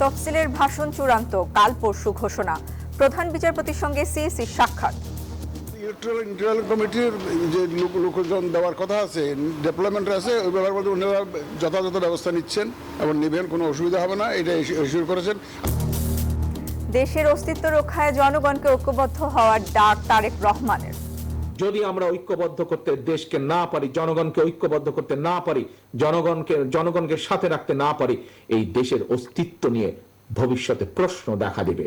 তফসিলের ভাষণ চূড়ান্ত, কাল পরশু ঘোষণা। প্রধান বিচারপতির সঙ্গে সিইসির সাক্ষাৎ। ইলেকট্রাল কমিটির যে লোকজন দেওয়ার কথা আছে, ডেভেলপমেন্ট আছে, ওই ব্যাপারে বলতে ওনারা যথাযথ ব্যবস্থা নিচ্ছেন এবং নেবেন, কোনো অসুবিধা হবে না, এটা এশিওর করেছেন। দেশের অস্তিত্ব রক্ষায় জনগণকে ঐক্যবদ্ধ হওয়ার ডাক তারেক রহমানের। যদি আমরা ঐক্যবদ্ধ করতে দেশকে না পারি, জনগণকে ঐক্যবদ্ধ করতে না পারি, জনগণকে সাথে রাখতে না পারি, এই দেশের অস্তিত্ব নিয়ে ভবিষ্যতে প্রশ্ন দেখা দিবে।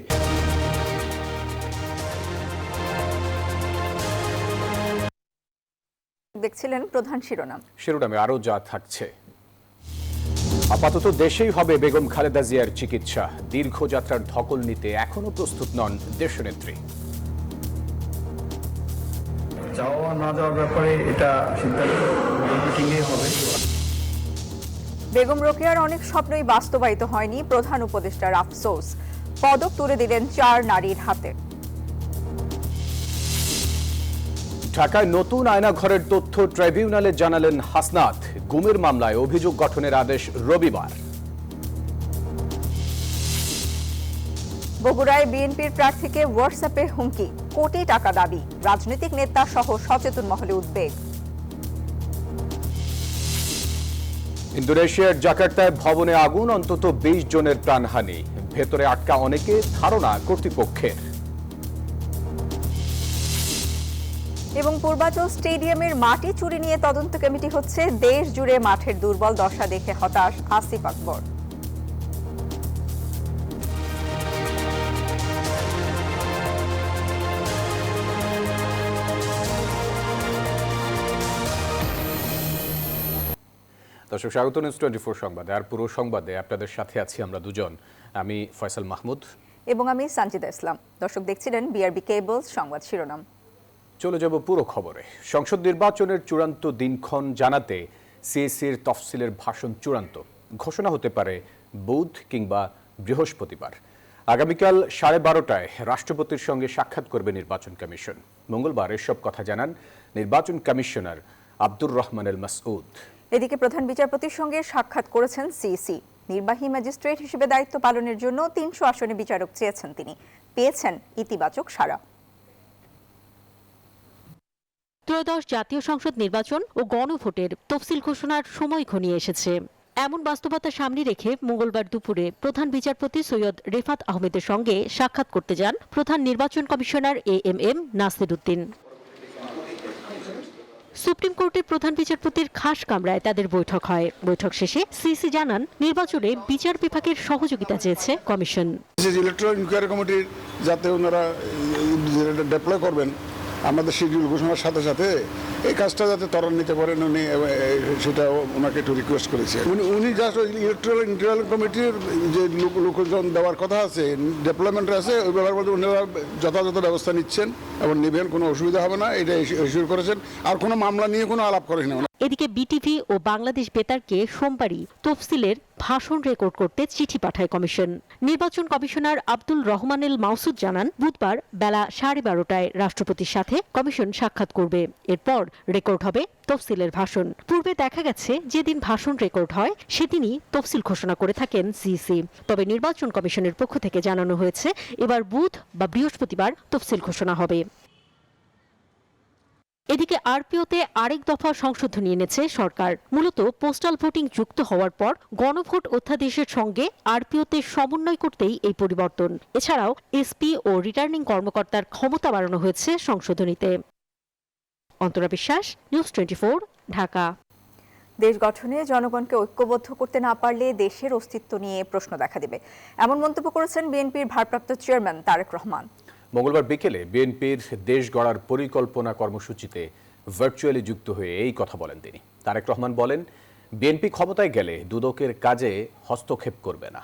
দেখছিলেন প্রধান শিরোনামে আরো যা থাকছে। আপাতত দেশেই হবে বেগম খালেদা জিয়ার চিকিৎসা, দীর্ঘ যাত্রার ধকল নিতে এখনো প্রস্তুত নন দেশনেত্রী। যাওয়া না যাওয়ার ব্যাপারে এটা সিদ্ধান্ত মিটিংয়ে হবে। বেগম রোকেয়ার অনেক স্বপ্নই বাস্তবায়িত হয়নি, প্রধান উপদেষ্টার আফসোস। পদক তুলে দিলেন 4 নারীর হাতে। ঢাকায় নতুন আয়নাঘরের তথ্য ট্রাইব্যুনালে জানালেন হাসনাত, গুমের মামলায় অভিযোগ গঠনের আদেশ রবিবার। বগুড়ায় বিএনপির প্রার্থীকে হোয়াটসঅ্যাপে হুমকি, কোটি টাকা দাবি, রাজনৈতিক নেতা সহ সচেতন মহলে উদ্বেগ। ইন্দোনেশিয়ার জাকার্তায় ভবনে আগুন, অন্তত 20 জনের প্রাণহানি, ভেতরে আটকা অনেকে, ধারণা কর্তৃপক্ষের। এবং পূর্বাচল স্টেডিয়ামের মাটি চুরি নিয়ে তদন্ত কমিটি হচ্ছে, দেশ জুড়ে মাঠের দুর্বল দশা দেখে হতাশ আসিফ আকবর। দর্শক স্বাগত নিউজ 24 সংবাদে। আর পুরো সংবাদে আপনাদের সাথে আছি আমরা দুজন, আমি ফয়সাল মাহমুদ এবং আমি সানজিদা ইসলাম। দর্শক দেখছিলেন বিআরবি কেবলস সংবাদ শিরোনাম। চলে যাব পুরো খবরে। সংসদ নির্বাচনের চূড়ান্ত দিনক্ষণ জানাতে সিইসির তফসিলের ভাষণ চূড়ান্ত, ঘোষণা হতে পারে বুধ কিংবা বৃহস্পতিবার। আগামীকাল 12:30টায় রাষ্ট্রপতির সঙ্গে সাক্ষাৎ করবে নির্বাচন কমিশন। মঙ্গলবার এসব কথা জানান নির্বাচন কমিশনার আব্দুর রহমান আল মাসউদ। এদিকে প্রধান বিচারপতির সঙ্গে সাক্ষাৎ করেছেন সিইসি। নির্বাহী ম্যাজিস্ট্রেট হিসেবে দায়িত্ব পালনের জন্য 300 আসনে বিচারক চেয়েছেন তিনি, পেয়েছেন ইতিবাচক সাড়া। ত্রয়োদশ জাতীয় সংসদ নির্বাচন ও গণভোটের তফসিল ঘোষণার সময় ঘনিয়ে এসেছে। এমন বাস্তবতা সামনে রেখে মঙ্গলবার দুপুরে প্রধান বিচারপতি সৈয়দ রেফাত আহমেদের সঙ্গে সাক্ষাৎ করতে যান প্রধান নির্বাচন commissioner AMM Nasir Uddin. Supreme কোর্টের প্রধান বিচারপতির খাস কামরায় তাদের বৈঠক হয়। বৈঠক শেষে সিইসি জানান, নির্বাচনে বিচার বিভাগের সহযোগিতা চেয়েছে কমিশন। ইলেকট্রাল ইনকোয়ারি কমিটির যাতে ওনারা ডেপ্লয় করবেন আমাদের শিডিউল ঘোষণার সাথে সাথে, এই কাজটা যাতে ত্বরান্বিত করেন উনি, সেটা ওনাকে একটু রিকোয়েস্ট করেছে। উনি জাস্ট ইলেকট্রাল কমিটির যে লোকজন দেওয়ার কথা আছে, ডেভেলপমেন্ট আছে, ওই ব্যাপারে বলতে ওনারা যথাযথ ব্যবস্থা নিচ্ছেন এবং নেবেন, কোনো অসুবিধা হবে না, এটা এশিওর করেছেন। আর কোনো মামলা নিয়ে কোনো আলাপ করেন না। এদিকে বিটিভি ও বাংলাদেশ বেতারকে সোমবারই তফসিলের ভাষণ রেকর্ড করতে চিঠি পাঠায় কমিশন। নির্বাচন কমিশনার আব্দুল রহমান আল মাসউদ জানান, বুধবার বেলা 12:30টায় রাষ্ট্রপতির সাথে কমিশন সাক্ষাৎ করবে। এরপর রেকর্ড হবে তফসিলের ভাষণ। পূর্বে দেখা গেছে, যেদিন ভাষণ রেকর্ড হয় সেদিনই তফসিল ঘোষণা করে থাকেন সিইসি। তবে নির্বাচন কমিশনের পক্ষ থেকে জানানো হয়েছে, এবার বুধ বা বৃহস্পতিবার তফসিল ঘোষণা হবে। এদিকে আরপিওতে আরেক দফা সংশোধনী এনেছে সরকার। মূলত পোস্টাল ভোটিং যুক্ত হওয়ার পর গণভোট অধ্যাদেশের সঙ্গে আরপিওতে সমন্বয় করতেই এই পরিবর্তন। এছাড়াও এসপি ও রিটার্নিং কর্মকর্তার ক্ষমতা বাড়ানো হয়েছে সংশোধনীতে। অন্তরা বিশ্বাস, নিউজ 24, ঢাকা। দেশ গঠনে জনগণকে ঐক্যবদ্ধ করতে না পারলে দেশের অস্তিত্ব নিয়ে প্রশ্ন দেখা দেবে, এমন মন্তব্য করেছেন বিএনপির ভারপ্রাপ্ত চেয়ারম্যান তারেক রহমান। মঙ্গলবার বিকেলে বিএনপির দেশ গড়ার পরিকল্পনা কর্মসূচিতে ভার্চুয়ালি যুক্ত হয়ে এই কথা বলেন তিনি। তারেক রহমান বলেন, বিএনপি ক্ষমতায় গেলে দুদকের কাজে হস্তক্ষেপ করবে না।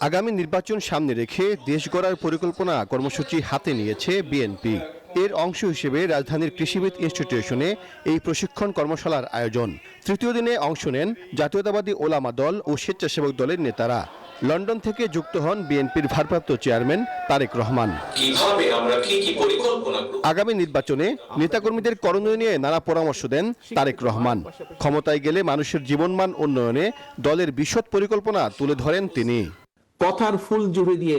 আগামী নির্বাচন সামনে রেখে দেশ গড়ার পরিকল্পনা কর্মসূচি হাতে নিয়েছে বিএনপি। এর অংশ হিসেবে রাজধানীর কৃষিবিদ ইনস্টিটিউশনে এই প্রশিক্ষণ কর্মশালার আয়োজন। তৃতীয় দিনে অংশ নেন জাতীয়তাবাদী ওলামা দল ও স্বেচ্ছাসেবক দলের নেতারা। লন্ডন থেকে যুক্ত হন বিএনপির ভারপ্রাপ্ত চেয়ারম্যান তারেক রহমান। কিভাবে আমরা কি পরিকল্পনা করব আগামী নির্বাচনে নেতাকর্মীদের করণীয় নিয়ে নানা পরামর্শ দেন তারেক রহমান। ক্ষমতায় গেলে মানুষের জীবনমান উন্নয়নে দলের বিশদ পরিকল্পনা তুলে ধরেন তিনি। কথার ফুল জুড়ে দিয়ে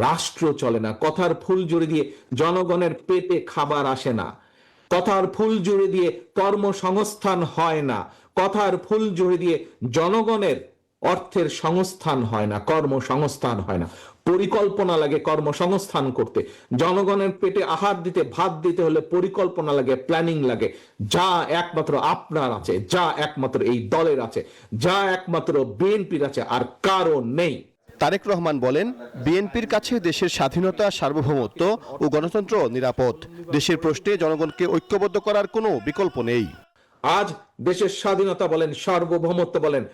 রাষ্ট্র চলে না, কথার ফুল জুড়ে দিয়ে জনগণের পেটে খাবার আসে না, কথার ফুল জুড়ে দিয়ে কর্মসংস্থান হয় না, কথার ফুল জুড়ে দিয়ে জনগণের অর্থের সংস্থান হয় না, কর্মসংস্থান হয় না। পরিকল্পনা লাগে কর্মসংস্থান করতে। জনগণের পেটে আহার দিতে, ভাত দিতে হলে পরিকল্পনা লাগে, প্ল্যানিং লাগে, যা একমাত্র আপনার আছে, যা একমাত্র এই দলের আছে, যা একমাত্র বিএনপির আছে, আর কারো নেই। তারেক রহমান বলেন, বিএনপির কাছে দেশের স্বাধীনতা, সার্বভৌমত্ব ও গণতন্ত্র নিরাপদ। দেশের প্রশ্নে জনগণকে ঐক্যবদ্ধ করার কোনো বিকল্প নেই। আজ দেশের স্বাধীনতা বলেন, সার্বভৌমত্ব বলেন,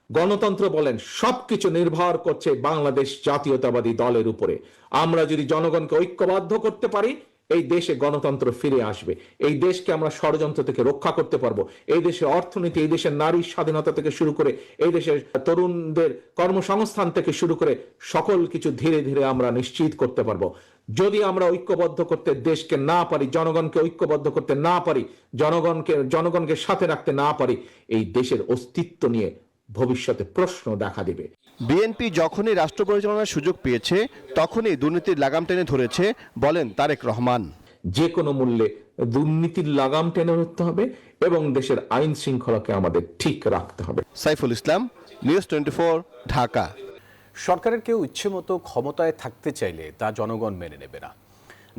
গণতন্ত্র বলেন, সবকিছু নির্ভর করছে বাংলাদেশ জাতীয়তাবাদী দলের উপরে। আমরা যদি জনগণকে ঐক্যবদ্ধ করতে পারি, এই দেশে গণতন্ত্র ফিরে আসবে। এই দেশকে আমরা ষড়যন্ত্র থেকে রক্ষা করতে পারবো। এই দেশের অর্থনীতি, এই দেশের নারীর স্বাধীনতা থেকে শুরু করে, এই দেশের তরুণদের কর্মসংস্থান থেকে শুরু করে সকল কিছু ধীরে ধীরে আমরা নিশ্চিত করতে পারবো। যদি আমরা ঐক্যবদ্ধ করতে দেশকে না পারি, জনগণকে ঐক্যবদ্ধ করতে না পারি, জনগণকে সাথে রাখতে না পারি, এই দেশের অস্তিত্ব নিয়ে ভবিষ্যতে প্রশ্ন দেখা দিবে। বিএনপি যখনই রাষ্ট্র পরিচালনার সুযোগ পেয়েছে তখনই দুর্নীতির লাগাম টেনে ধরেছে বলেন তারেক রহমান। যে কোনো মূল্যে দুর্নীতির লাগাম টেনে ধরতে হবে এবং দেশের আইন শৃঙ্খলাকে আমাদের ঠিক রাখতে হবে। সাইফুল ইসলাম, নিউজ 24, ঢাকা। সরকারের কেউ ইচ্ছে মতো ক্ষমতায় থাকতে চাইলে তা জনগণ মেনে নেবে না।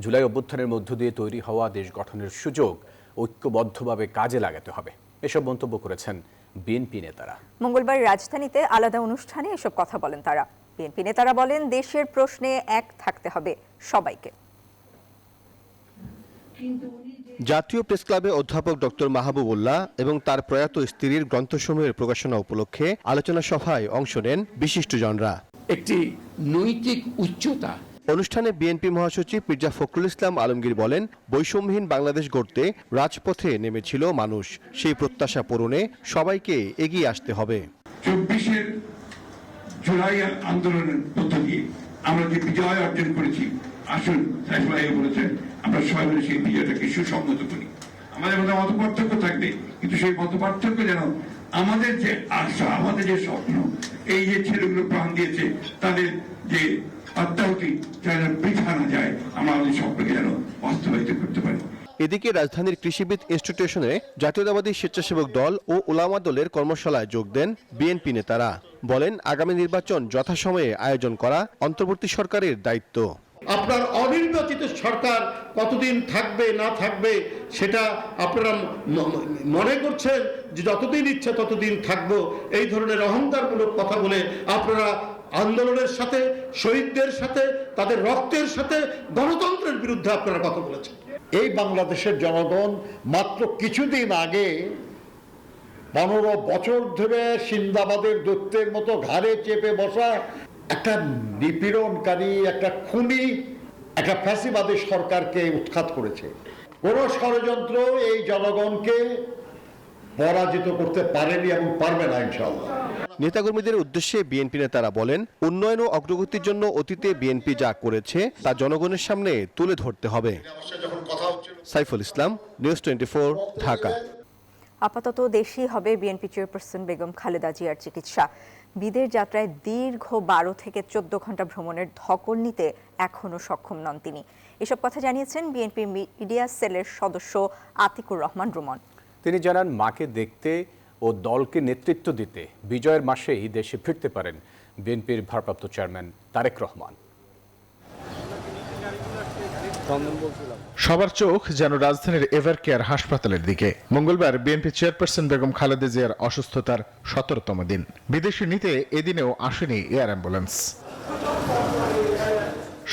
জুলাই অভ্যুত্থানের মধ্য দিয়ে তৈরি হওয়া দেশ গঠনের সুযোগ ঐক্যবদ্ধভাবে কাজে লাগাতে হবে, এসব মন্তব্য করেছেন বিএনপি নেতারা। মঙ্গলবার রাজধানীতে আলাদা অনুষ্ঠানে এসব কথা বলেন তারা। বিএনপি নেতারা বলেন, দেশের প্রশ্নে এক থাকতে হবে সবাইকে। জাতীয় প্রেস ক্লাবে অধ্যাপক ডক্টর মাহবুবুল্লাহ এবং তার প্রয়াত স্ত্রীর গ্রন্থসমূহের প্রকাশনা উপলক্ষে আলোচনা সভায় অংশ নেন বিশিষ্টজনরা। একটি নৈতিক উচ্চতা। অনুষ্ঠানে বিএনপি মহাসচিব মির্জা ফখরুল ইসলাম আলমগীর বলেন, বৈষম্যহীন বাংলাদেশ গড়তে রাজপথে নেমেছিল মানুষ। সেই প্রত্যাশা পূরণে সবাইকে এগিয়ে আসতে হবে। 24 জুলাই আন্দোলনের মধ্য দিয়ে আমরা যে বিজয় অর্জন করেছি, আসুন সাইফুল ভাই বলেছেন, আমরা সবাই মিলে সেই বিজয়টাকে সুসংগত করি। আমাদের মধ্যে মত পার্থক্য থাকবে, কিন্তু সেই মত পার্থক্য যেন আমাদের যে আশা, আমাদের যে স্বপ্ন, এই যে ছেলেগুলো প্রাণ দিয়েছে তাদের যে আত্মাহুতি যেন বৃথা না যায়, আমরা আমাদের স্বপ্নকে যেন বাস্তবায়িত করতে পারি। এদিকে রাজধানীর কৃষিবিদ ইনস্টিটিউশনে জাতীয়তাবাদী স্বেচ্ছাসেবক দল ও উলামা দলের কর্মশালায় যোগ দেন বিএনপি নেতারা। বলেন, আগামী নির্বাচন যথাসময়ে আয়োজন করা অন্তর্বর্তী সরকারের দায়িত্ব। আপনার অনির্বাচিত সরকার কতদিন থাকবে না থাকবে সেটা আপনারা মনে করছেন যে যতদিন ইচ্ছা ততদিন থাকবো, এই ধরনের অহংকারমূলক কথা বলে আপনারা আন্দোলনের সাথে, শহীদদের সাথে, তাদের রক্তের সাথে গণতন্ত্রের বিরুদ্ধে আপনারা কথা বলেছেন। এই বাংলাদেশের জনগণ মাত্র কিছুদিন আগে 15 বছর ধরে সিন্দাবাদের দৈত্যের মতো ঘাড়ে চেপে বসা একটা নিপীড়নকারী, একটা খুনি, একটা ফ্যাসিবাদী সরকারকে উৎখাত করেছে। কোন ষড়যন্ত্র এই জনগণকে পরাজিত করতে পারেনি এবং পারবে না ইনশাআল্লাহ। নেতাকর্মীদের উদ্দেশ্যে বিএনপি নেতারা বলেন, উন্নয়ন ও অগ্রগতির জন্য অতীতে বিএনপি যা করেছে তা জনগণের সামনে তুলে ধরতে হবে। সাইফুল ইসলাম, নিউজ 24, ঢাকা। আপাতত দেশেই হবে বিএনপি চেয়ারপারসন বেগম খালেদা জিয়ার চিকিৎসা। বিদেশ যাত্রায় দীর্ঘ 12 থেকে 14 ঘন্টা ভ্রমণের ধকল নিতে এখনও সক্ষম নন তিনি। এসব কথা জানিয়েছেন বিএনপি মিডিয়া সেলের সদস্য আতিকুর রহমান রুমন। তিনি জানান, মাকে দেখতে ও দলকে নেতৃত্ব দিতে বিজয়ের মাসেই দেশে ফিরতে পারেন বিএনপির ভারপ্রাপ্ত চেয়ারম্যান তারেক রহমান। সবার চোখ যেন রাজধানীর এভারকেয়ার হাসপাতালের দিকে। মঙ্গলবার বিএনপি চেয়ারপারসন বেগম খালেদা জিয়ার অসুস্থতার 17তম দিন। বিদেশে নিতে এদিনেও আসেনি এয়ার অ্যাম্বুলেন্স।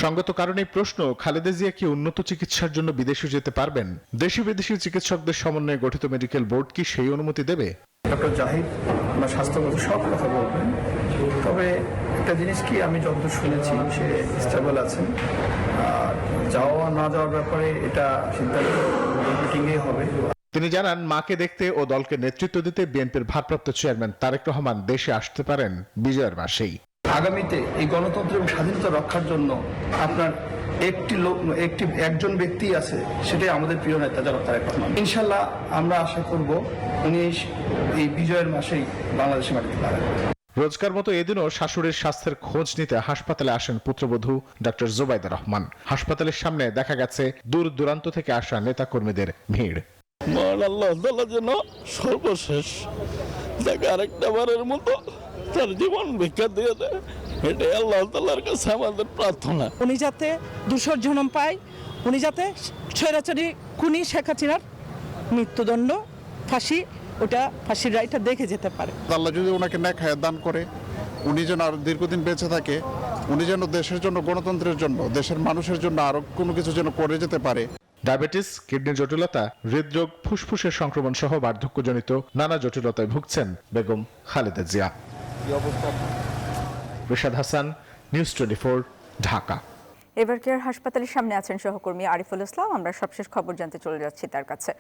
সঙ্গত কারণে প্রশ্ন, খালেদা জিয়া কি উন্নত চিকিৎসার জন্য বিদেশে যেতে পারবেন? দেশি বিদেশি চিকিৎসকদের সমন্বয়ে গঠিত মেডিকেল বোর্ড কি সেই অনুমতি দেবে? ডক্টর জাহিদ আমার স্বাস্থ্যগত সব কথা বলবেন, তবে একটা জিনিস কি, আমি যতদূর শুনেছি সে স্টেবল আছেন। আর যাওয়া না যাওয়ার ব্যাপারে এটা সিদ্ধান্ত মিটিংয়ে হবে। তিনি জানান, মাকে দেখতে ও দলকে নেতৃত্ব দিতে বিএনপির ভারপ্রাপ্ত চেয়ারম্যান তারেক রহমান দেশে আসতে পারেন বিজয়ের মাসেই। আগামীতে এই গণতন্ত্র এবং স্বাধীনতা রক্ষার জন্য আপনার একজন ব্যক্তি আছে, সেটাই আমাদের প্রিয় নেতা জনাব তারেক রহমান। ইনশাল্লাহ আমরা আশা করব উনি এই বিজয়ের মাসেই বাংলাদেশের মাটিতে দাঁড়াবেন। রোজকার মতো এদিনও শাশুড়ির স্বাস্থ্যের খোঁজ নিতে হাসপাতালে আসেন পুত্রবধূ ডক্টর জুবাইদা রহমান। হাসপাতালের সামনে দেখা গেছে দূর দূরান্ত থেকে আসা নেতাকর্মীদের ভিড়। আল্লাহ তাআলা যেন সর্বশেষ তাকে আরেকটা বারের মতো তার জীবন ভিক্ষা দিয়ে দেয়, এটাই আল্লাহ তাআলার কাছে আমাদের প্রার্থনা। উনি যাতে ধূসর জনম পায়, উনি যাতে স্বৈরাচারী খুনি শেখ হাসিনার মৃত্যুদণ্ড ফাঁসি, ওটা ফাঁসির রায়টা দেখে যেতে পারে। আল্লাহ যদি ওনাকে নেক হায়াত দান করে, উনি যেন আরো দীর্ঘদিন বেঁচে থাকে, উনি যেন দেশের জন্য, গণতন্ত্রের জন্য, দেশের মানুষের জন্য আরো কোনো কিছু যেন করে যেতে পারে। ডায়াবেটিস, কিডনির জটিলতা, হৃদরোগ, ফুসফুসের সংক্রমণ সহ বার্ধক্যজনিত নানা জটিলতায় ভুগছেন বেগম খালেদা জিয়া। রিশাদ হাসান, নিউজ 24, ঢাকা। এভারকেয়ার হাসপাতালের সামনে আছেন সহকর্মী আরিফুল ইসলাম। আমরা সবশেষ খবর জানতে চলে যাচ্ছি তার কাছে।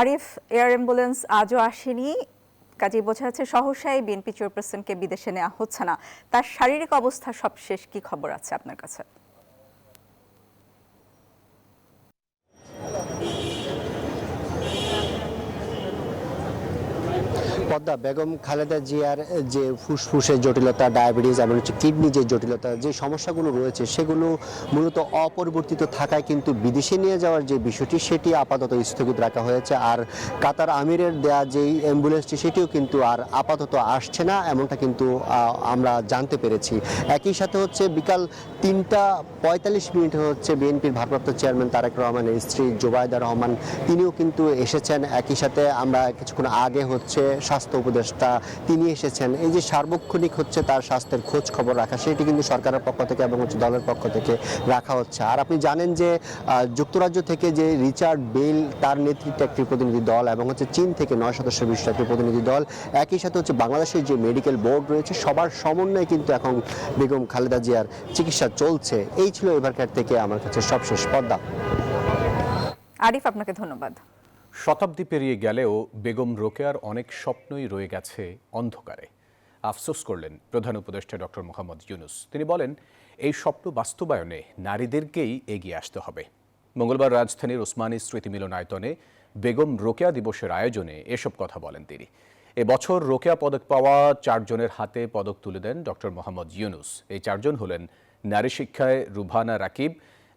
আরিফ, এয়ার অ্যাম্বুলেন্স আজও আসেনি, কাজেই বোঝা যাচ্ছে সহসাই বিএনপি চেয়ারপারসনকে বিদেশে নেওয়া হচ্ছে না। তার শারীরিক অবস্থা সবশেষ কি খবর আছে আপনার কাছে? পদ্মা, বেগম খালেদা জিয়ার যে ফুসফুসের জটিলতা, ডায়াবেটিস এবং কিডনি যে জটিলতা, যে সমস্যাগুলো রয়েছে সেগুলো মূলত অপরিবর্তিত থাকায় কিন্তু বিদেশে নিয়ে যাওয়ার যে বিষয়টি সেটি আপাতত স্থগিত রাখা হয়েছে। আর কাতার আমিরের দেয়া যেই অ্যাম্বুলেন্সটি সেটিও কিন্তু আর আপাতত আসছে না, এমনটা কিন্তু আমরা জানতে পেরেছি। একই সাথে হচ্ছে বিকাল 3:45 হচ্ছে বিএনপির ভারপ্রাপ্ত চেয়ারম্যান তারেক রহমানের স্ত্রী জুবাইদা রহমান, তিনিও কিন্তু এসেছেন। একই সাথে আমরা কিছুক্ষণ আগে হচ্ছে স্বাস্থ্য উপদেষ্টা তিনি এসেছেন। এই যে সার্বক্ষণিক হচ্ছে তার স্বাস্থ্যের খোঁজ খবর রাখা, সেটি কিন্তু সরকারের পক্ষ থেকে এবং হচ্ছে দলের পক্ষ থেকে রাখা হচ্ছে। আর আপনি জানেন যে যুক্তরাজ্য থেকে যে রিচার্ড বেল, তার নেতৃত্বে একটি প্রতিনিধি দল এবং হচ্ছে চীন থেকে 9 সদস্য বিশিষ্ট একটি প্রতিনিধি দল, একই সাথে হচ্ছে বাংলাদেশের যে মেডিকেল বোর্ড রয়েছে, সবার সমন্বয়ে কিন্তু এখন বেগম খালেদা জিয়ার চিকিৎসা চলছে। এই ছিল এভারকেয়ার থেকে আমার কাছে সবশেষ। পদ্মা। আরিফ, আপনাকে ধন্যবাদ। শতাব্দী পেরিয়ে গেলেও বেগম রোকেয়ার অনেক স্বপ্নই রয়ে গেছে অন্ধকারে। আফসোস করলেন প্রধান উপদেষ্টা ডক্টর মোহাম্মদ ইউনূস। তিনি বলেন, এই স্বপ্ন বাস্তবায়নে নারীদেরকেই এগিয়ে আসতে হবে। মঙ্গলবার রাজধানীর ওসমানী স্মৃতি মিলনায়তনে বেগম রোকেয়া দিবসের আয়োজনে এসব কথা বলেন তিনি। এবছর রোকেয়া পদক পাওয়া 4 জনের হাতে পদক তুলে দেন ডক্টর মোহাম্মদ ইউনূস। এই 4 জন হলেন নারী শিক্ষায় রুভানা রাকিব,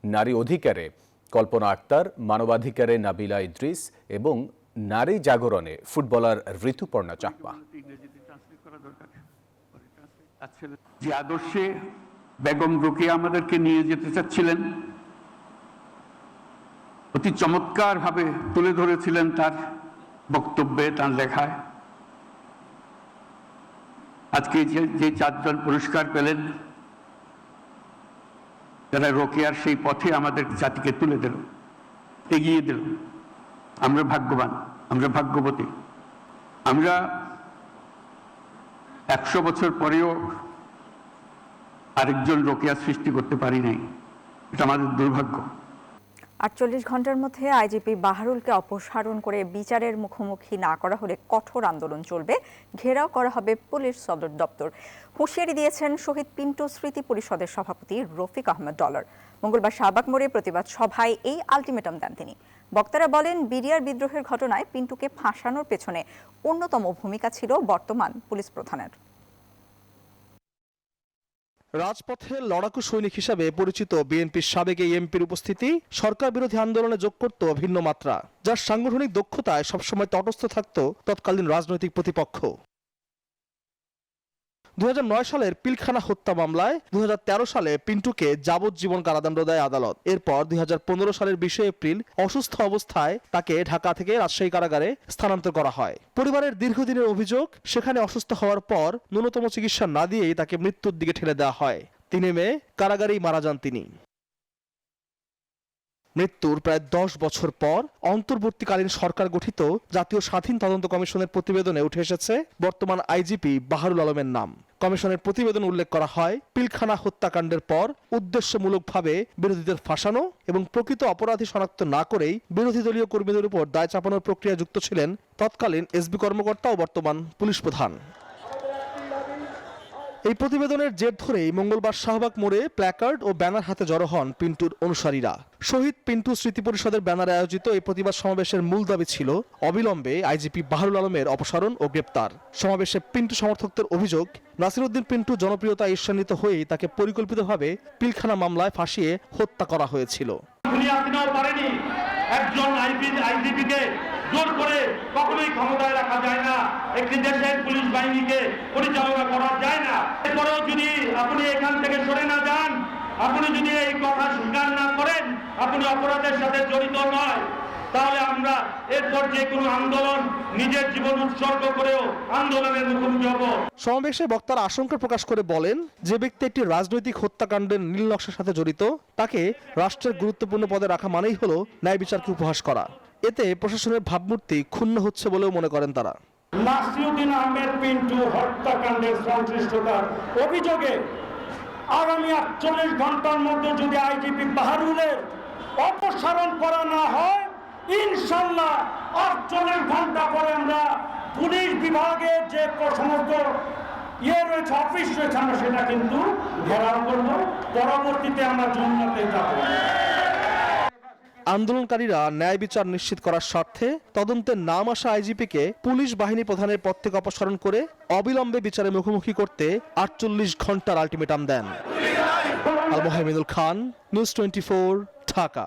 নারী অধিকারে কল্পনা আক্তার, মানবাধিকারে নাবিলা ইদ্রিস এবং নারী জাগরণে ফুটবলার ঋতুপর্ণা চাকমা। যে আদর্শে বেগম রোকেয়া আমাদেরকে নিয়ে যেতে চাচ্ছিলেন, অতি চমৎকার ভাবে তুলে ধরেছিলেন তার বক্তব্যে, তার লেখায়। আজকে যে 4 জন পুরস্কার পেলেন, যারা রোকেয়ার সেই পথে আমাদের জাতিকে তুলে দিল, এগিয়ে দিল, আমরা ভাগ্যবান, আমরা ভাগ্যবতী। আমরা 100 বছর পরেও আরেকজন রোকেয়া সৃষ্টি করতে পারি নাই, এটা আমাদের দুর্ভাগ্য। 48 ঘন্টার মধ্যে আইজিপি বাহারুলকে অপসারণ করে বিচারের মুখোমুখি না করা হলে কঠোর আন্দোলন চলবে, ঘেরাও করা হবে পুলিশ সদর দপ্তর। হুঁশিয়ারি দিয়েছেন শহীদ পিন্টু স্মৃতি পরিষদের সভাপতি রফিক আহমেদ ডলার। মঙ্গলবার শাহবাগ মোড়ে প্রতিবাদ সভায় এই আলটিমেটাম দেন তিনি। বক্তারা বলেন, বিডিআর বিদ্রোহের ঘটনায় পিন্টুকে ফাঁসানোর পেছনে অন্যতম ভূমিকা ছিল বর্তমান পুলিশ প্রধানের। রাজপথে লড়াকু সৈনিক হিসাবে পরিচিত বিএনপির সাবেক এই এমপির উপস্থিতি সরকার বিরোধী আন্দোলনে যোগ করত ভিন্ন মাত্রা, যার সাংগঠনিক দক্ষতায় সবসময় তটস্থ থাকত তৎকালীন রাজনৈতিক প্রতিপক্ষ। 2009 সালের পিলখানা হত্যা মামলায় 2013 সালে পিন্টুকে যাবজ্জীবন কারাদণ্ড দেয় আদালত। এরপর 2015 সালের 20 এপ্রিল অসুস্থ অবস্থায় তাকে ঢাকা থেকে রাজশাহী কারাগারে স্থানান্তর করা হয়। পরিবারের দীর্ঘদিনের অভিযোগ, সেখানে অসুস্থ হওয়ার পর ন্যূনতম চিকিৎসা না দিয়েই তাকে মৃত্যুর দিকে ঠেলে দেওয়া হয়। 3 মে কারাগারেই মারা যান তিনি। মৃত্যুর প্রায় 10 বছর পর অন্তর্বর্তীকালীন সরকার গঠিত জাতীয় স্বাধীন তদন্ত কমিশনের প্রতিবেদনে উঠে এসেছে বর্তমান আইজিপি বাহারুল আলমের নাম। কমিশনের প্রতিবেদন উল্লেখ করা হয়, পিলখানা হত্যাকাণ্ডের পর উদ্দেশ্যমূলকভাবে বিরোধীদের ফাঁসানো এবং প্রকৃত অপরাধী শনাক্ত না করেই বিরোধী দলীয় কর্মীদের উপর দায় চাপানোর প্রক্রিয়া যুক্ত ছিলেন তৎকালীন এসবি কর্মকর্তা ও বর্তমান পুলিশ প্রধান। এই প্রতিবেদনের জের ধরেই মঙ্গলবার শাহবাগ মোড়ে প্ল্যাকার্ড ও ব্যানার হাতে জড়ো হন পিন্টুর অনুসারীরা। শহীদ পিন্টু স্মৃতি পরিষদের ব্যানারে আয়োজিত এই প্রতিবাদ সমাবেশের মূল দাবি ছিল অবিলম্বে আইজিপি বাহারুল আলমের অপসারণ ও গ্রেপ্তার। সমাবেশে পিন্টু সমর্থকদের অভিযোগ, নাসিরউদ্দিন পিন্টু জনপ্রিয়তা ঈর্ষান্বিত হয়েই তাকে পরিকল্পিতভাবে পিলখানা মামলায় ফাঁসিয়ে হত্যা করা হয়েছিল। একজন আইজিপিকে জোর করে কখনোই ক্ষমতায় রাখা যায় না, একটি দেশের পুলিশ বাহিনীকে পরিচালনা করা যায় না। এরপরেও যদি আপনি এখান থেকে সরে না যান, আপনি যদি এই কথা স্বীকার না করেন আপনি অপরাধের সাথে জড়িত নয়, তাহলে আমরা এরপর যে কোনো আন্দোলন নিজের জীবন উৎসর্গ করেও আন্দোলনের মুখোমুখি হব। সমাবেশে বক্তারা আশঙ্কা প্রকাশ করে বলেন, যে ব্যক্তি একটি রাজনৈতিক হত্যাকাণ্ডের নীল নকশার সাথে জড়িত তাকে রাষ্ট্রের গুরুত্বপূর্ণ পদে রাখা মানেই হলো ন্যায় বিচারকে উপহাস করা। এতে প্রশাসনের ভাবমূর্তি ক্ষুণ্ণ হচ্ছে বলেও মনে করেন তারা। নাসিরউদ্দিন আহমেদ পিন্টু হত্যাকাণ্ডের সংশ্লিষ্টতার অভিযোগে আগামী 48 ঘন্টার মধ্যে যদি আইজিপি বাহারুলের অপসারণ করা না হয়, ইনশাল্লাহ 48 ঘন্টা পরে আমরা পুলিশ বিভাগের যে সমস্ত রয়েছে, অফিস রয়েছে, আমরা সেটা কিন্তু ঘেরাও করব। পরবর্তীতে আমরা যমুনাতে যাব। আন্দোলনকারীরা ন্যায় বিচার নিশ্চিত করার স্বার্থে তদন্তে নাম আসা আইজিপিকে পুলিশ বাহিনী প্রধানের পদ থেকে অপসারণ করে অবিলম্বে বিচারের মুখোমুখি করতে 48 ঘন্টার আলটিমেটাম দেন। আল মোহাম্মদুল খান, নিউজ 24, ঢাকা।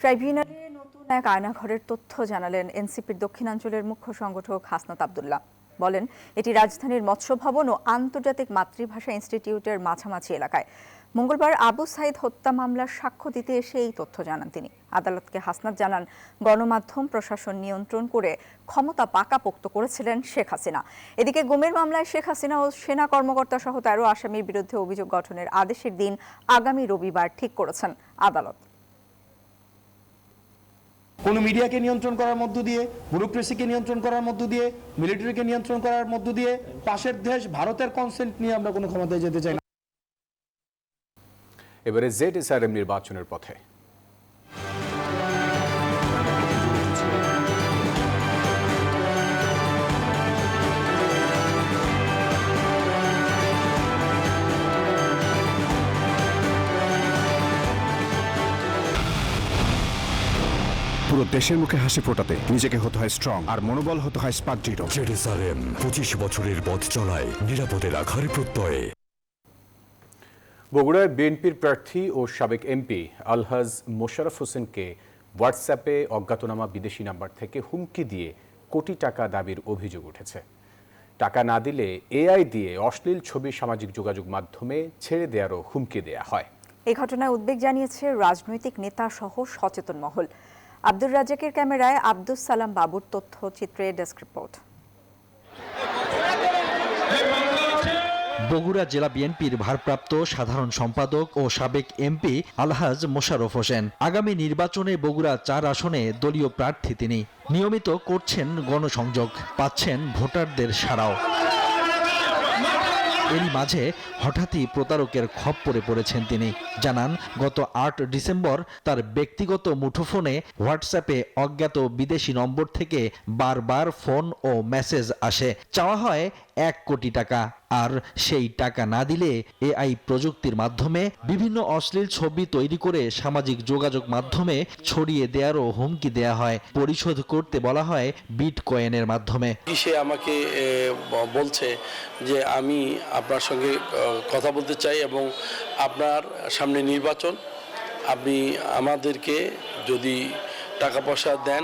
ট্রাইব্যুনালে নতুন এক আয়নাঘরের তথ্য জানালেন এনসিপির দক্ষিণাঞ্চলের মুখ্য সংগঠক হাসনাত আব্দুল্লাহ। বলেন, এটি রাজধানীর মৎস্য ভবন ও আন্তর্জাতিক মাতৃভাষা ইনস্টিটিউটের মাঝামাঝি এলাকায়। মঙ্গলবার আবু সাইদ হত্যা মামলার সাক্ষ্য দিতে এসে এই তথ্য জানান তিনি। আদালতকে হাসনাত জানান, গণমাধ্যম প্রশাসন নিয়ন্ত্রণ করে ক্ষমতা পাকাপোক্ত করেছিলেন শেখ হাসিনা। এদিকে গুমের মামলায় শেখ হাসিনা ও সেনা কর্মকর্তা সহ 13 আসামির বিরুদ্ধে অভিযোগ গঠনের আদেশের দিন আগামী রবিবার ঠিক করেছেন আদালত। কোনো মিডিয়াকে নিয়ন্ত্রণ করার মধ্য দিয়ে, ব্যুরোক্রেসিকে নিয়ন্ত্রণ করার মধ্য দিয়ে, মিলিটারিকে নিয়ন্ত্রণ করার মধ্য দিয়ে, পাশের দেশ ভারতের কনসেন্ট নিয়ে আমরা কোনো ক্ষমতায় যেতে চাই না। এবারে জেডএসআরএম নির্বাচনের পথে। পুরো দেশের মুখে হাসি ফোটাতে নিজেকে হতে হয় স্ট্রং, আর মনোবল হতে হয় স্পার্ক জিরো। জেডএসআরএম 25 বছরের পথ চলায় নিরাপদে রাখার প্রত্যয়ে। বগুড়ায় বিএনপির প্রার্থী ও সাবেক এমপি আলহাজ মোশাররফ হোসেনকে হোয়াটসঅ্যাপে অজ্ঞাতনামা বিদেশি নাম্বার থেকে হুমকি দিয়ে কোটি টাকা দাবির অভিযোগ উঠেছে। টাকা না দিলে এআই দিয়ে অশ্লীল ছবি সামাজিক যোগাযোগ মাধ্যমে ছেড়ে দেওয়ারও হুমকি দেয়া হয়। এই ঘটনায় উদ্বেগ জানিয়েছে রাজনৈতিক নেতা সহ সচেতন মহল। আব্দুর রাজ্জাকের ক্যামেরায় আব্দুস সালাম বাবুর তথ্যচিত্রে ডেস্ক রিপোর্ট। বগুড়া জেলা বিএনপির ভারপ্রাপ্ত সাধারণ সম্পাদক ও সাবেক এমপি আলহাজ মোশাররফ হোসেন আগামী নির্বাচনে বগুড়া 4 আসনে দলীয় প্রার্থী। তিনি নিয়মিত করছেন গণসংযোগ, পাচ্ছেন ভোটারদের সাড়াও। এরই মাঝে হঠাৎই প্রতারকের খপ্পরে পড়েছেন তিনি। জানান, গত 8 ডিসেম্বর তার ব্যক্তিগত মুঠোফোনে হোয়াটসঅ্যাপে অজ্ঞাত বিদেশি নম্বর থেকে বারবার ফোন ও মেসেজ আসে। চাওয়া হয় 1 কোটি টাকা, আর সেই টাকা না দিলে এআই প্রযুক্তির মাধ্যমে বিভিন্ন অশ্লীল ছবি তৈরি করে সামাজিক যোগাযোগ মাধ্যমে ছড়িয়ে দেওয়ারও হুমকি দেয়া হয়। পরিশোধ করতে বলা হয় বিটকয়েনের মাধ্যমে। সে আমাকে বলছে যে আমি আপনার সঙ্গে কথা বলতে চাই এবং আপনার সামনে নির্বাচন, আপনি আমাদেরকে যদি টাকা পয়সা দেন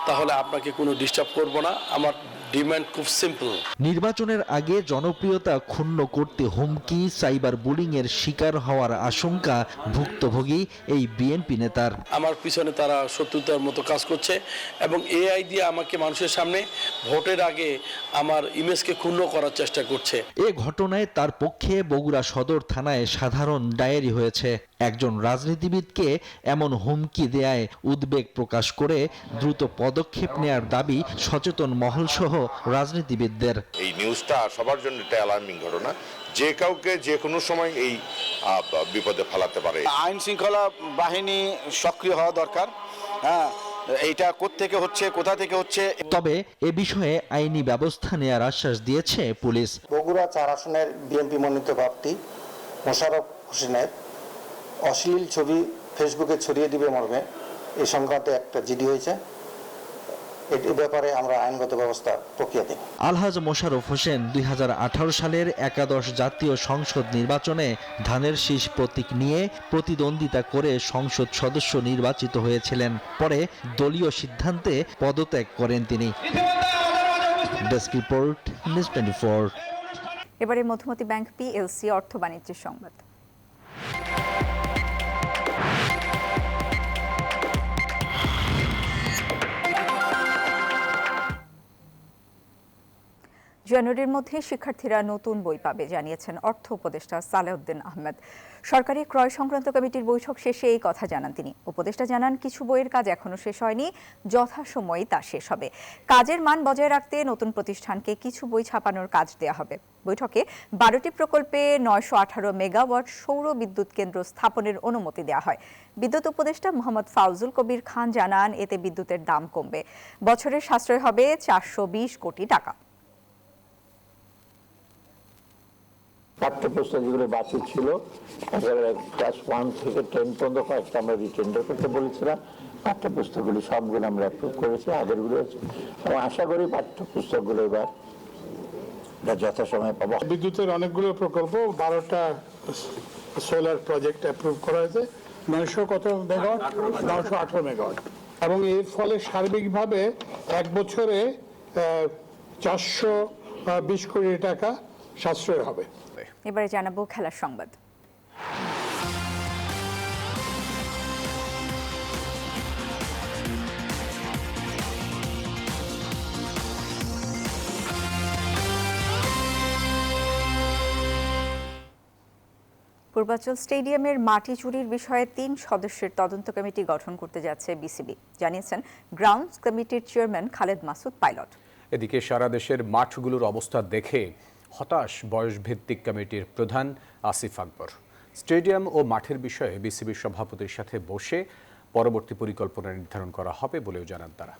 তাহলে আপনাকে কোনো ডিস্টার্ব করব না। আমার ডিমান্ড খুব সিম্পল। নির্বাচনের আগে জনপ্রিয়তা ক্ষুণ্ণ করতে হুমকি, সাইবার বুলিং এর শিকার হওয়ার আশঙ্কা ভুক্তভোগী এই বিএনপি নেতার। আমার পিছনে তারা শত্রুতার মতো কাজ করছে এবং এআই দিয়ে আমাকে মানুষের সামনে ভোটের আগে আমার ইমেজকে ক্ষুণ্ণ করার চেষ্টা করছে। এ ঘটনায় তার পক্ষে বগুড়া সদর থানায় সাধারণ ডায়েরি হয়েছে। একজন রাজনীতিবিদকে এমন হুমকি দেয়ায় উদ্বেগ প্রকাশ করে দ্রুত পদক্ষেপ নেয়ার দাবি সচেতন মহল সহ রাজনীতিবিদদের। এই নিউজটা সবার জন্য একটা অ্যালার্মিং ঘটনা, যে কাউকে যে কোনো সময় এই বিপদে ফেলাতে পারে। আইন শৃঙ্খলা বাহিনী সক্রিয় হওয়া দরকার। এইটা কোত্থেকে হচ্ছে, কোথা থেকে হচ্ছে। তবে এ বিষয়ে আইনি ব্যবস্থা নেওয়ার আশ্বাস দিয়েছে পুলিশ। বগুড়া 4 আসনের বিএনপি মনোনীত প্রার্থী মোশাররফ হোসেনের অশ্লীল ছবি ফেসবুকে ছড়িয়ে দিবে মর্মে এই সংক্রান্তে একটা জিডি হয়েছে। এই ব্যাপারে আমরা আইনগত ব্যবস্থা প্রক্রিয়াধীন। আলহাজ মোশাররফ হোসেন 2018 সালের একাদশ জাতীয় সংসদ নির্বাচনে ধানের শীষ প্রতীক নিয়ে প্রতিদ্বন্দ্বিতা করে সংসদ সদস্য নির্বাচিত হয়েছিলেন। পরে দলীয় সিদ্ধান্তে পদত্যাগ করেন তিনি। Desk report, news 24। এবারে মধুমতি ব্যাংক পিএলসি অর্থ বাণিজ্যের সংবাদ। জানুয়ারির মধ্যে শিক্ষার্থীরা নতুন বই পাবে জানিয়েছেন অর্থ উপদেষ্টা সালেউদ্দিন আহমেদ। সরকারি ক্রয় সংক্রান্ত কমিটির বৈঠক শেষে এই কথা জানান তিনি। উপদেষ্টা জানান, কিছু বইয়ের কাজ এখনো শেষ হয়নি, যথাসময়ে তা শেষ হবে। কাজের মান বজায় রাখতে নতুন প্রতিষ্ঠানকে কিছু বই ছাপানোর কাজ দেয়া হবে। বৈঠকে 12টি প্রকল্পে 918 মেগাওয়াট সৌর বিদ্যুৎ কেন্দ্র স্থাপনের অনুমতি দেওয়া হয়। বিদ্যুৎ উপদেষ্টা মোহাম্মদ ফাউজুল কবির খান জানান, এতে বিদ্যুতের দাম কমবে। বছরের সাশ্রয় হবে 420 কোটি টাকা। পাঠ্যপুস্তক যেগুলো বাকি ছিল ক্লাস 1 থেকে 10 পর্যন্ত কয়েকটা আমরা রিটেন্ডার করতে বলেছিলাম। পাঠ্যপুস্তকগুলি সবগুলো আমরা অ্যাপ্রুভ করেছি, আগেরগুলো আছে, এবং আশা করি পাঠ্যপুস্তকগুলো এবার যথাসময়ে পাবো। বিদ্যুতের অনেকগুলো প্রকল্প, 12টা সোলার প্রজেক্ট অ্যাপ্রুভ করা হয়েছে। 900 কত মেগাওয়াট? 918 মেগাওয়াট। এবং এর ফলে সার্বিকভাবে এক বছরে 420 কোটি টাকা সাশ্রয় হবে। এবারে জানাবো খেলার সংবাদ। পূর্বাঞ্চল স্টেডিয়ামের মাটি চুরির বিষয়ে 3 সদস্যের তদন্ত কমিটি গঠন করতে যাচ্ছে বিসিবি, জানিয়েছেন গ্রাউন্ডস কমিটির চেয়ারম্যান খালেদ মাসুদ পাইলট। এদিকে সারা দেশের মাঠগুলোর অবস্থা দেখে হতাশ বয়সভিত্তিক কমিটির প্রধান আসিফ আকবর। স্টেডিয়াম ও মাঠের বিষয়ে বিসিবির সভাপতির সাথে বসে পরবর্তী পরিকল্পনা নির্ধারণ করা হবে বলেও জানান তারা।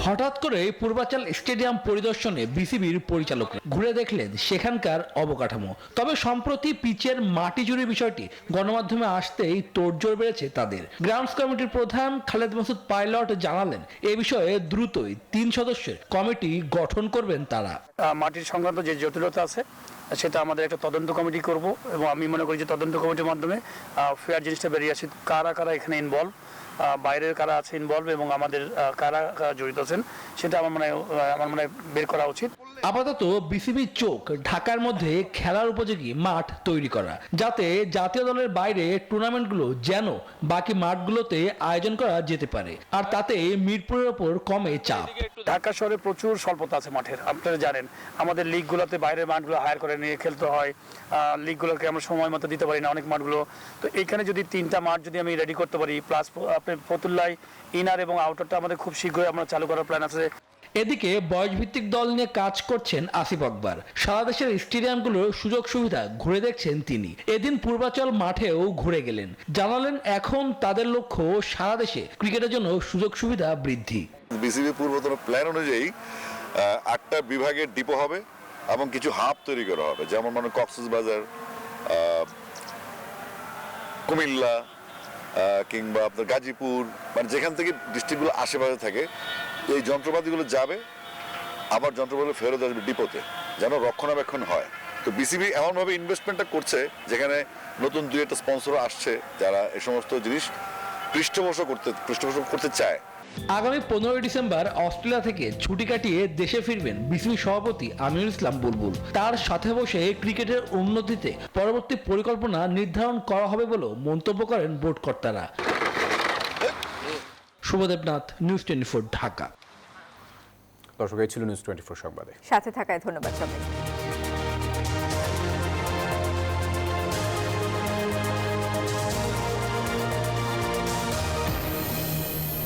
হঠাৎ করে পূর্বাঞ্চল স্টেডিয়াম পরিদর্শনে বিসিবির পরিচালকরা ঘুরে দেখলেন সেখানকার অবকাঠামো। তবে সম্প্রতি পিচের মাটি চুরির বিষয়টি গণমাধ্যমে আসতেই তোড়জোড় বেড়েছে তাদের। গ্রাউন্ডস কমিটির প্রধান খালেদ মাসুদ পাইলট জানালেন, এ বিষয়ে দ্রুতই 3 সদস্যের কমিটি গঠন করবেন তারা। মাটির সংক্রান্ত যে জটিলতা আছে সেটা আমাদের একটা তদন্ত কমিটি করব, এবং আমি মনে করি যে তদন্ত কমিটির মাধ্যমে ফেয়ার জিনিসটা বেরিয়ে আসে, কারা কারা এখানে ইনভলভ, বাইরের কারা আছে ইনভলভ, এবং আমাদের কারা জড়িত আছেন সেটা আমার মনে হয় বের করা উচিত। আপাতত বিসিবির চোখ ঢাকার মধ্যে খেলার উপযোগী মাঠ তৈরি করা, যাতে জাতীয় দলের বাইরে টুর্নামেন্টগুলো যেন বাকি মাঠগুলোতে আয়োজন করা যেতে পারে, আর তাতে মিরপুরের ওপর কমে চাপ। ঢাকা শহরে প্রচুর স্বল্পতা আছে মাঠের, আপনারা জানেন। আমাদের লিগগুলোতে বাইরের মাঠগুলো হায়ার করে নিয়ে খেলতে হয়, লিগগুলোকে আমরা সময় মতো দিতে পারি না অনেক মাঠগুলো। তো এখানে যদি 3টা মাঠ যদি আমি রেডি করতে পারি, প্লাস আপনার ফতুল্লায় ইনার এবং আউটারটা আমাদের খুব শীঘ্রই আমরা চালু করার প্ল্যান আছে। এদিকে বয়সভিত্তিক দল নিয়ে কাজ করছেন আসিফ আকবর। সারা দেশের স্টেডিয়ামগুলোর সুযোগ সুবিধা ঘুরে দেখছেন তিনি। এদিন পূর্বাঞ্চল মাঠেও ঘুরে গেলেন, জানালেন এখন তাদের লক্ষ্য সারা দেশে ক্রিকেটের জন্য সুযোগ সুবিধা বৃদ্ধি। বিসিবি পূর্বতন প্ল্যান অনুযায়ী 8টা বিভাগের ডিপো হবে এবং কিছু হাব তৈরি করা হবে, যেমন মানে কক্সবাজার, কুমিল্লা কিংবা আপনার গাজীপুর, মানে যেখান থেকে ডিস্ট্রিক্টগুলো আশেপাশে থাকে এই যন্ত্রপাতিগুলো যাবে, আবার যন্ত্রপাতি ফেরত আসবে ডিপোতে, যেন রক্ষণাবেক্ষণ হয়। তো বিসিবি এমনভাবে ইনভেস্টমেন্টটা করছে যেখানে নতুন 2-1টা স্পন্সর আসছে যারা এই সমস্ত জিনিস পৃষ্ঠপোষক করতে চায়। আগামী 15 ডিসেম্বর অস্ট্রেলিয়া থেকে ছুটি কাটিয়ে দেশে ফিরবেন বিসিবি সভাপতি আমিনুল ইসলাম বুলবুল। তার সাথে বসে ক্রিকেটের উন্নতিতে পরবর্তী পরিকল্পনা নির্ধারণ করা হবে বলেও মন্তব্য করেন বোর্ড কর্তারা। শুভদেবনাথ, নিউজ 24 ঢাকা। দর্শক, এই ছিল নিউজ 24 সংবাদে। সাথে থাকায় ধন্যবাদ সবাইকে।